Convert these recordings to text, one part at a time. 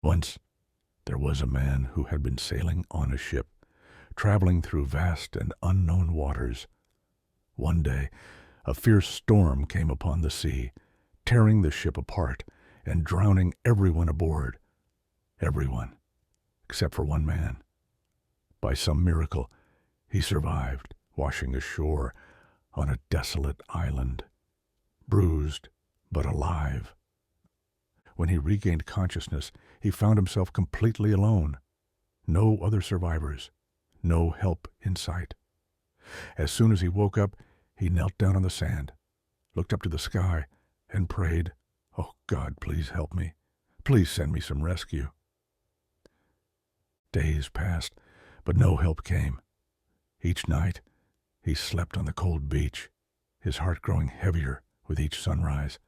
Once there was a man who had been sailing on a ship, traveling through vast and unknown waters. One day, a fierce storm came upon the sea, tearing the ship apart and drowning everyone aboard. Everyone, except for one man. By some miracle, he survived, washing ashore on a desolate island, bruised but alive. When he regained consciousness, he found himself completely alone. No other survivors, no help in sight. As soon as he woke up, he knelt down on the sand, looked up to the sky, and prayed, "Oh God, please help me. Please send me some rescue." Days passed, but no help came. Each night, he slept on the cold beach, his heart growing heavier with each sunrise.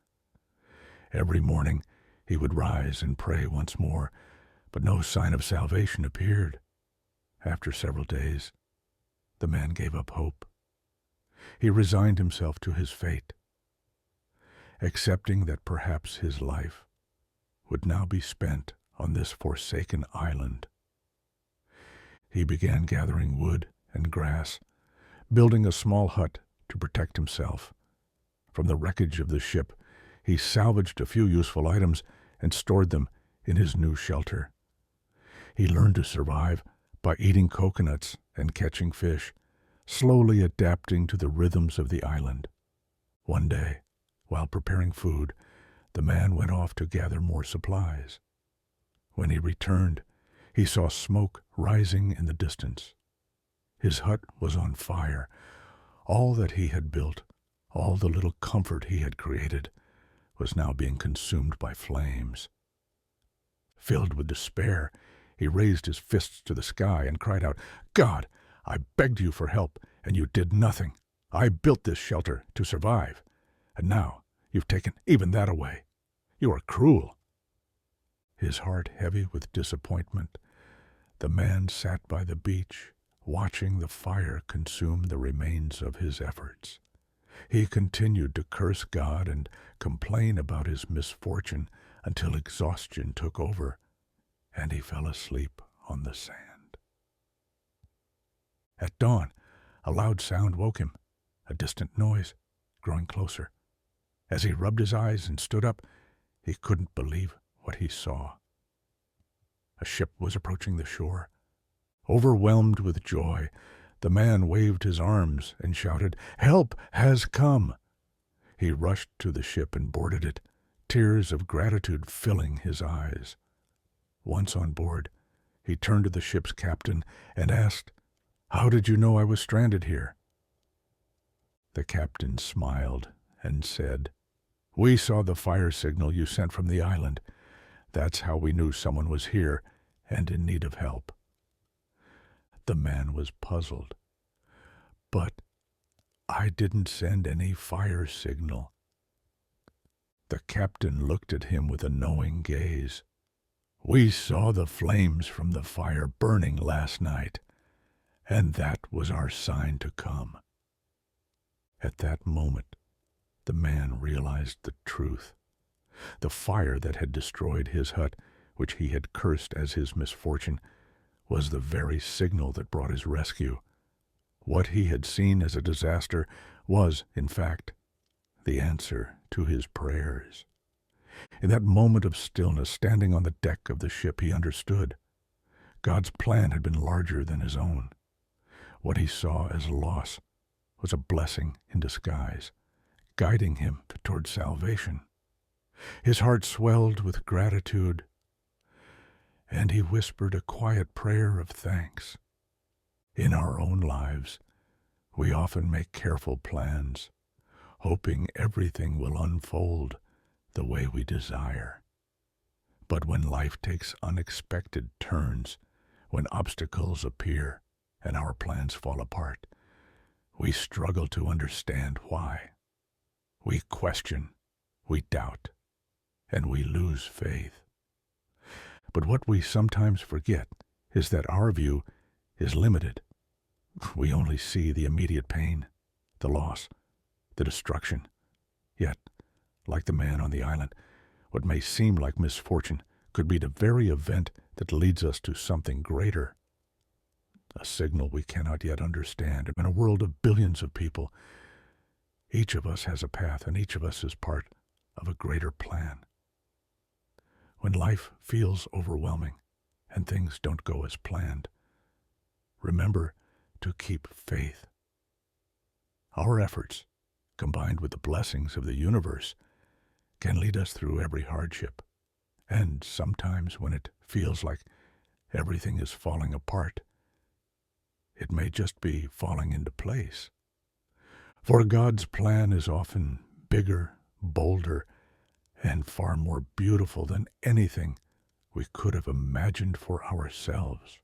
Every morning, he would rise and pray once more, but no sign of salvation appeared. After several days, the man gave up hope. He resigned himself to his fate, accepting that perhaps his life would now be spent on this forsaken island. He began gathering wood and grass, building a small hut to protect himself. From the wreckage of the ship, he salvaged a few useful items and stored them in his new shelter. He learned to survive by eating coconuts and catching fish, slowly adapting to the rhythms of the island. One day, while preparing food, the man went off to gather more supplies. When he returned, he saw smoke rising in the distance. His hut was on fire. All that he had built, all the little comfort he had created, was now being consumed by flames. Filled with despair, he raised his fists to the sky and cried out, "God, I begged you for help, and you did nothing. I built this shelter to survive, and now you've taken even that away. You are cruel." His heart heavy with disappointment, the man sat by the beach, watching the fire consume the remains of his efforts. He continued to curse God and complain about his misfortune until exhaustion took over, and he fell asleep on the sand. At dawn, a loud sound woke him, a distant noise, growing closer. As he rubbed his eyes and stood up, he couldn't believe what he saw. A ship was approaching the shore. Overwhelmed with joy, the man waved his arms and shouted, "Help has come!" He rushed to the ship and boarded it, tears of gratitude filling his eyes. Once on board, he turned to the ship's captain and asked, "How did you know I was stranded here?" The captain smiled and said, "We saw the fire signal you sent from the island. That's how we knew someone was here and in need of help." The man was puzzled. "But I didn't send any fire signal." The captain looked at him with a knowing gaze. "We saw the flames from the fire burning last night, and that was our sign to come." At that moment, the man realized the truth. The fire that had destroyed his hut, which he had cursed as his misfortune, was the very signal that brought his rescue. What he had seen as a disaster was, in fact, the answer to his prayers. In that moment of stillness, standing on the deck of the ship, he understood. God's plan had been larger than his own. What he saw as a loss was a blessing in disguise, guiding him toward salvation. His heart swelled with gratitude, and he whispered a quiet prayer of thanks. In our own lives, we often make careful plans, hoping everything will unfold the way we desire. But when life takes unexpected turns, when obstacles appear and our plans fall apart, we struggle to understand why. We question, we doubt, and we lose faith. But what we sometimes forget is that our view is limited. We only see the immediate pain, the loss, the destruction. Yet, like the man on the island, what may seem like misfortune could be the very event that leads us to something greater, a signal we cannot yet understand. In a world of billions of people, each of us has a path, and each of us is part of a greater plan. When life feels overwhelming and things don't go as planned, remember to keep faith. Our efforts, combined with the blessings of the universe, can lead us through every hardship. And sometimes when it feels like everything is falling apart, it may just be falling into place. For God's plan is often bigger, bolder, and far more beautiful than anything we could have imagined for ourselves.